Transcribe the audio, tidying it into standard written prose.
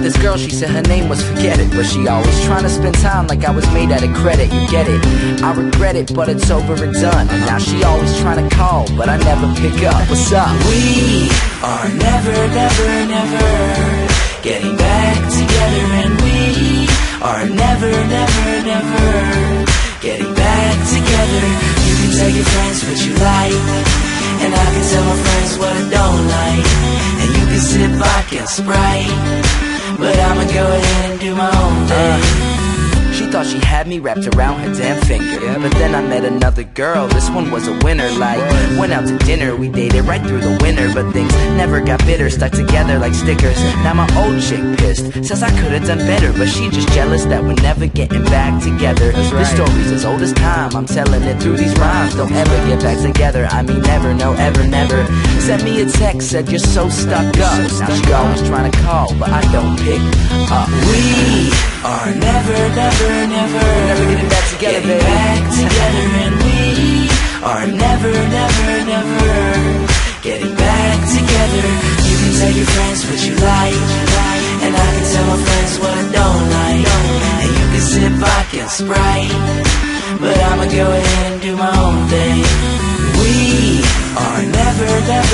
this girl, she said her name was Forget It, but she always trying to spend time like I was made out of credit. You get it? I regret it, but it's over and done. And now she always trying to call, but I never pick up. What's up? We are never, never, never getting back together, and we are never, never, never getting back together. You can tell your friends what you like, and I can tell my friends what I don't like. And you can sit back and Sprite, but I'ma go ahead and do my own thing. She thought she had me wrapped around her damn finger, but then I met another girl, this one was a winner. Like, went out to dinner, we dated right through the winter, but things never got bitter, stuck together like stickers. Now my old chick pissed, says I could've done better, but she just jealous that we're never getting back together. This story's as old as time, I'm telling it through these rhymes. Don't ever get back together, I mean never, no ever, never. Sent me a text, said you're so stuck up. Now she always trying to call, but I don't pick up. We are never, never, never getting back together, getting baby. back together, and we are never, never, never getting back together. You can tell your friends what you like, and I can tell my friends what I don't like. And you can sit back and Sprite, but I'ma go ahead and do my own thing. We are never, never